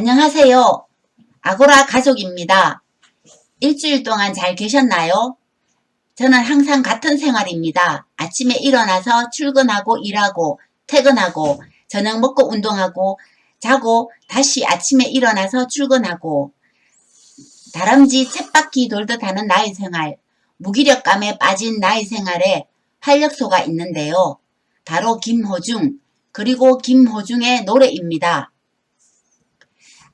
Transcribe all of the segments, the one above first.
안녕하세요. 아고라 가족입니다. 일주일 동안 잘 계셨나요? 저는 항상 같은 생활입니다. 아침에 일어나서 출근하고 일하고 퇴근하고 저녁 먹고 운동하고 자고 다시 아침에 일어나서 출근하고 다람쥐 쳇바퀴 돌듯 하는 나의 생활, 무기력감에 빠진 나의 생활에 활력소가 있는데요. 바로 김호중, 그리고 김호중의 노래입니다.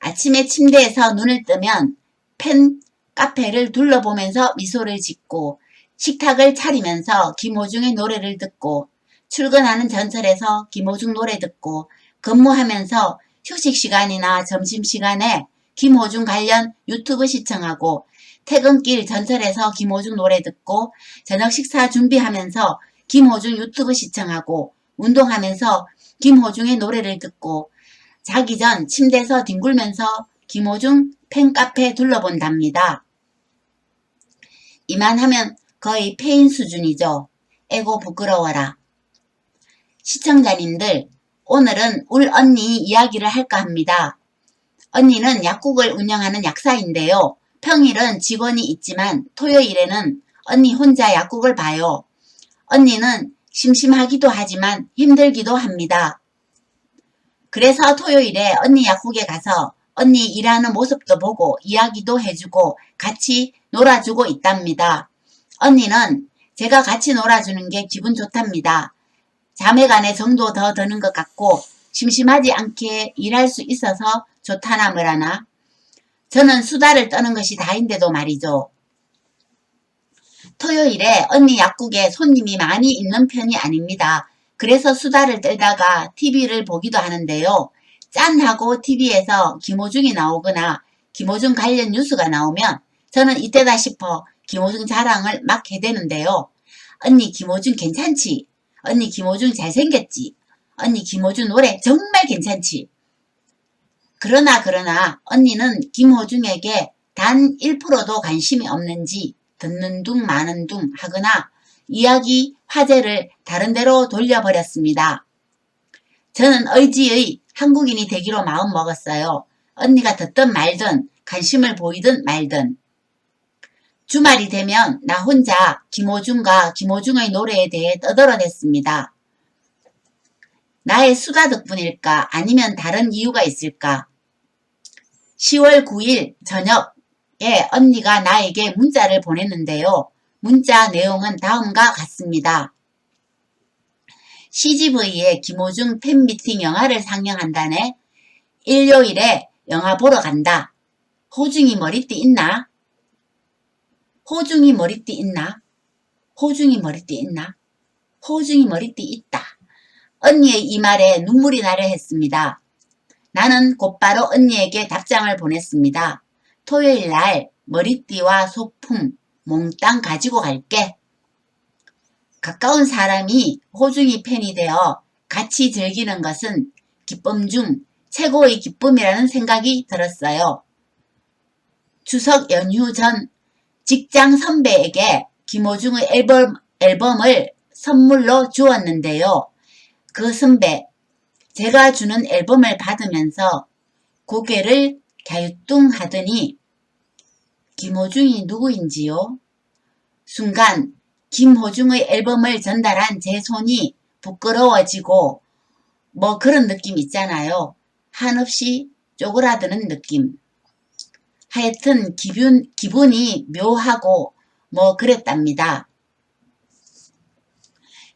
아침에 침대에서 눈을 뜨면 팬카페를 둘러보면서 미소를 짓고 식탁을 차리면서 김호중의 노래를 듣고 출근하는 전철에서 김호중 노래 듣고 근무하면서 휴식시간이나 점심시간에 김호중 관련 유튜브 시청하고 퇴근길 전철에서 김호중 노래 듣고 저녁 식사 준비하면서 김호중 유튜브 시청하고 운동하면서 김호중의 노래를 듣고 자기 전 침대에서 뒹굴면서 김호중 팬카페 둘러본답니다. 이만하면 거의 폐인 수준이죠. 에고 부끄러워라. 시청자님들, 오늘은 울 언니 이야기를 할까 합니다. 언니는 약국을 운영하는 약사인데요. 평일은 직원이 있지만 토요일에는 언니 혼자 약국을 봐요. 언니는 심심하기도 하지만 힘들기도 합니다. 그래서 토요일에 언니 약국에 가서 언니 일하는 모습도 보고 이야기도 해주고 같이 놀아주고 있답니다. 언니는 제가 같이 놀아주는 게 기분 좋답니다. 자매간의 정도 더 드는 것 같고 심심하지 않게 일할 수 있어서 좋다나 뭐라나. 저는 수다를 떠는 것이 다인데도 말이죠. 토요일에 언니 약국에 손님이 많이 있는 편이 아닙니다. 그래서 수다를 떨다가 TV를 보기도 하는데요. 짠 하고 TV에서 김호중이 나오거나 김호중 관련 뉴스가 나오면 저는 이때다 싶어 김호중 자랑을 막 해대는데요. 언니 김호중 괜찮지? 언니 김호중 잘생겼지? 언니 김호중 노래 정말 괜찮지? 그러나 언니는 김호중에게 단 1%도 관심이 없는지 듣는 둥 마는 둥 하거나 이야기 화제를 다른 데로 돌려버렸습니다. 저는 의지의 한국인이 되기로 마음먹었어요. 언니가 듣든 말든 관심을 보이든 말든. 주말이 되면 나 혼자 김호중과 김호중의 노래에 대해 떠들어댔습니다. 나의 수다 덕분일까 아니면 다른 이유가 있을까? 10월 9일 저녁에 언니가 나에게 문자를 보냈는데요. 문자 내용은 다음과 같습니다. CGV의 김호중 팬미팅 영화를 상영한다네. 일요일에 영화 보러 간다. 호중이 머리띠 있나? 호중이 머리띠 있나? 호중이 머리띠 있나? 호중이 머리띠 있다. 언니의 이 말에 눈물이 나려 했습니다. 나는 곧바로 언니에게 답장을 보냈습니다. 토요일 날 머리띠와 소품 몽땅 가지고 갈게. 가까운 사람이 호중이 팬이 되어 같이 즐기는 것은 기쁨 중 최고의 기쁨이라는 생각이 들었어요. 추석 연휴 전 직장 선배에게 김호중의 앨범을 선물로 주었는데요. 그 선배, 제가 주는 앨범을 받으면서 고개를 갸우뚱하더니 김호중이 누구인지요? 순간 김호중의 앨범을 전달한 제 손이 부끄러워지고 뭐 그런 느낌 있잖아요. 한없이 쪼그라드는 느낌. 하여튼 기분이 묘하고 뭐 그랬답니다.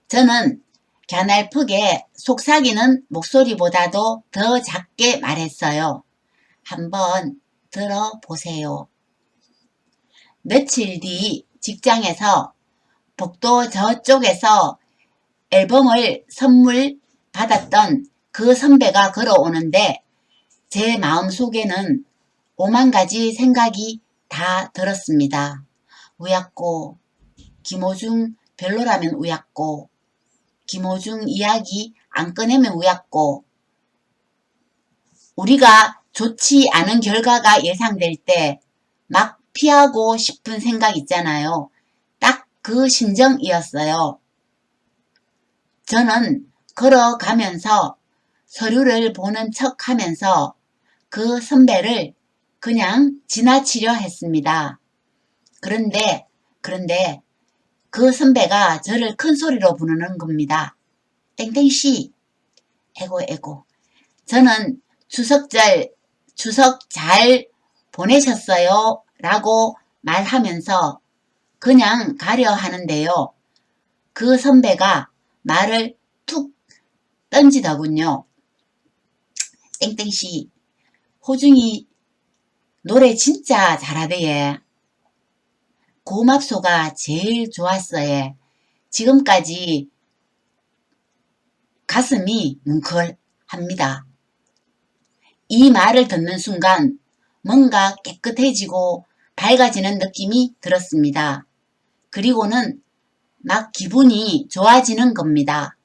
저는 갸날프게 속삭이는 목소리보다도 더 작게 말했어요. 한번 들어보세요. 며칠 뒤 직장에서 복도 저쪽에서 앨범을 선물 받았던 그 선배가 걸어오는데 제 마음속에는 5만 가지 생각이 다 들었습니다. 우약고, 김호중 별로라면 우약고, 김호중 이야기 안 꺼내면 우약고, 우리가 좋지 않은 결과가 예상될 때 막 피하고 싶은 생각 있잖아요. 딱 그 심정이었어요. 저는 걸어가면서 서류를 보는 척 하면서 그 선배를 그냥 지나치려 했습니다. 그런데 그 선배가 저를 큰 소리로 부르는 겁니다. 땡땡씨. 에고. 저는 추석 잘 보내셨어요? 라고 말하면서 그냥 가려 하는데요. 그 선배가 말을 툭 던지더군요. 땡땡씨, 호중이 노래 진짜 잘하대예. 고맙소가 제일 좋았어예. 지금까지 가슴이 뭉클합니다. 이 말을 듣는 순간 뭔가 깨끗해지고 밝아지는 느낌이 들었습니다. 그리고는 막 기분이 좋아지는 겁니다.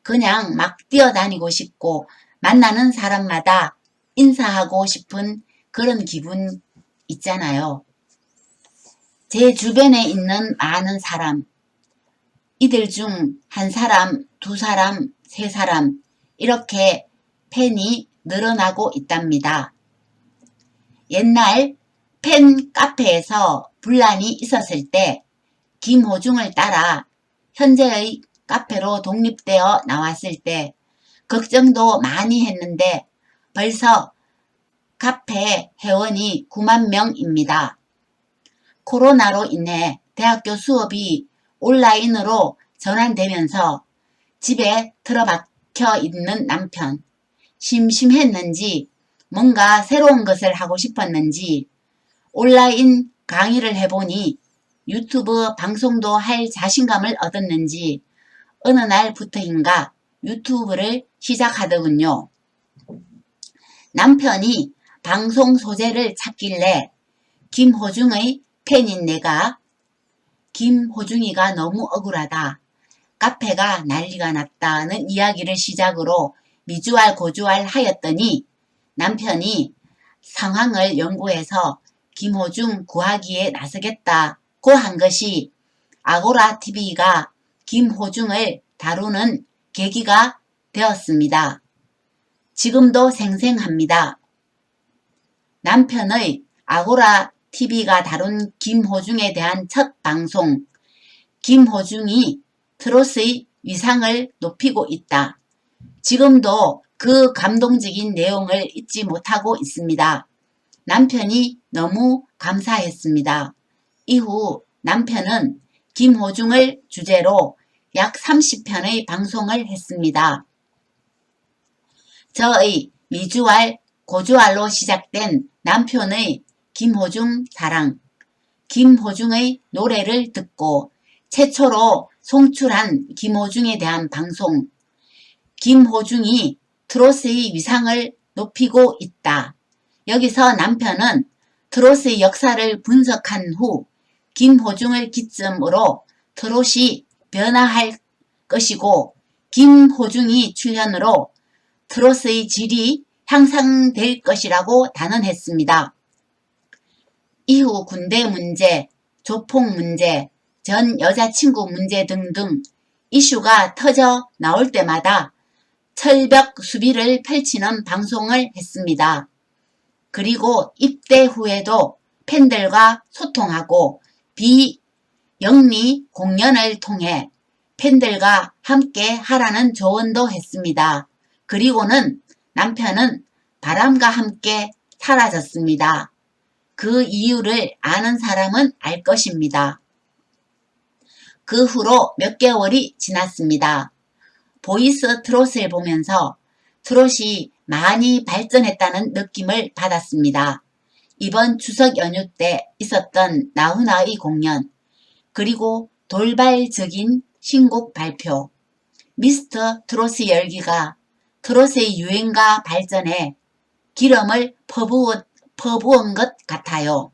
그냥 막 뛰어다니고 싶고 만나는 사람마다 인사하고 싶은 그런 기분 있잖아요. 제 주변에 있는 많은 사람, 이들 중 한 사람, 두 사람, 세 사람 이렇게 팬이 늘어나고 있답니다. 옛날 팬 카페에서 분란이 있었을 때 김호중을 따라 현재의 카페로 독립되어 나왔을 때 걱정도 많이 했는데 벌써 카페 회원이 9만 명입니다. 코로나로 인해 대학교 수업이 온라인으로 전환되면서 집에 틀어박혀 있는 남편, 심심했는지 뭔가 새로운 것을 하고 싶었는지 온라인 강의를 해보니 유튜브 방송도 할 자신감을 얻었는지 어느 날부터인가 유튜브를 시작하더군요. 남편이 방송 소재를 찾길래 김호중의 팬인 내가 김호중이가 너무 억울하다. 카페가 난리가 났다는 이야기를 시작으로 미주알 고주알 하였더니 남편이 상황을 연구해서 김호중 구하기에 나서겠다고 한 것이 아고라TV가 김호중을 다루는 계기가 되었습니다. 지금도 생생합니다. 남편의 아고라TV가 다룬 김호중에 대한 첫 방송, 김호중이 트롯의 위상을 높이고 있다. 지금도 그 감동적인 내용을 잊지 못하고 있습니다. 남편이 너무 감사했습니다. 이후 남편은 김호중을 주제로 약 30편의 방송을 했습니다. 저의 미주알, 고주알로 시작된 남편의 김호중 사랑, 김호중의 노래를 듣고 최초로 송출한 김호중에 대한 방송, 김호중이 트롯의 위상을 높이고 있다. 여기서 남편은 트롯의 역사를 분석한 후 김호중을 기점으로 트롯이 변화할 것이고 김호중이 출연으로 트롯의 질이 향상될 것이라고 단언했습니다. 이후 군대 문제, 조폭 문제, 전 여자친구 문제 등등 이슈가 터져 나올 때마다 철벽 수비를 펼치는 방송을 했습니다. 그리고 입대 후에도 팬들과 소통하고 비영리 공연을 통해 팬들과 함께 하라는 조언도 했습니다. 그리고는 남편은 바람과 함께 사라졌습니다. 그 이유를 아는 사람은 알 것입니다. 그 후로 몇 개월이 지났습니다. 보이스 트롯을 보면서 트롯이 많이 발전했다는 느낌을 받았습니다. 이번 추석 연휴 때 있었던 나훈아의 공연, 그리고 돌발적인 신곡 발표, 미스터 트롯의 열기가 트롯의 유행과 발전에 기름을 퍼부은 것 같아요.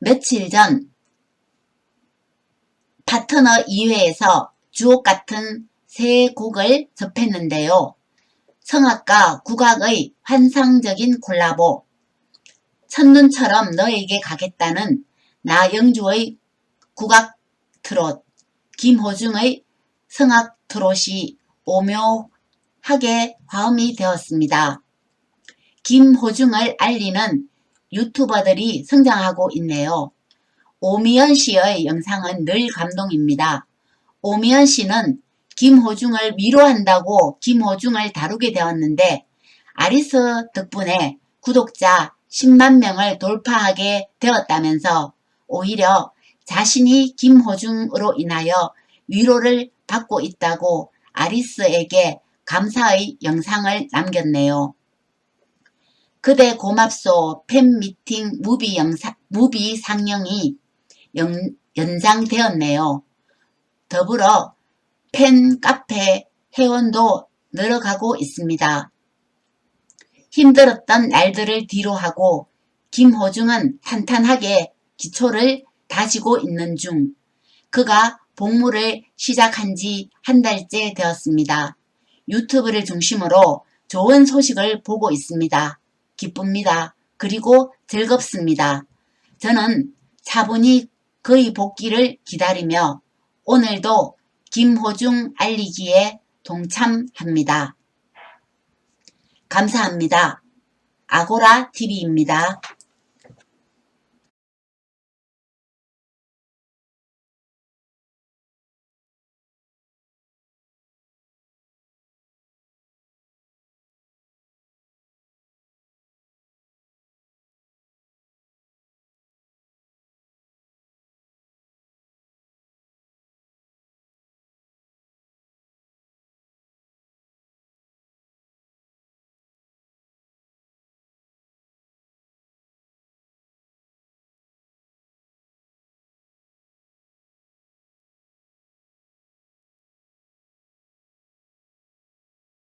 며칠 전 파트너 2회에서 주옥같은 새 곡을 접했는데요. 성악과 국악의 환상적인 콜라보, 첫눈처럼 너에게 가겠다는 나영주의 국악 트롯, 김호중의 성악 트롯이 오묘하게 화음이 되었습니다. 김호중을 알리는 유튜버들이 성장하고 있네요. 오미연 씨의 영상은 늘 감동입니다. 오미연 씨는 김호중을 위로한다고 김호중을 다루게 되었는데 아리스 덕분에 구독자 10만 명을 돌파하게 되었다면서 오히려 자신이 김호중으로 인하여 위로를 받고 있다고 아리스에게 감사의 영상을 남겼네요. 그대 고맙소 팬미팅 무비 상영이 연장되었네요. 더불어 팬 카페 회원도 늘어가고 있습니다. 힘들었던 날들을 뒤로하고 김호중은 탄탄하게 기초를 다지고 있는 중 그가 복무를 시작한 지 한 달째 되었습니다. 유튜브를 중심으로 좋은 소식을 보고 있습니다. 기쁩니다. 그리고 즐겁습니다. 저는 차분히 그의 복귀를 기다리며 오늘도 김호중 알리기에 동참합니다. 감사합니다. 아고라 TV입니다.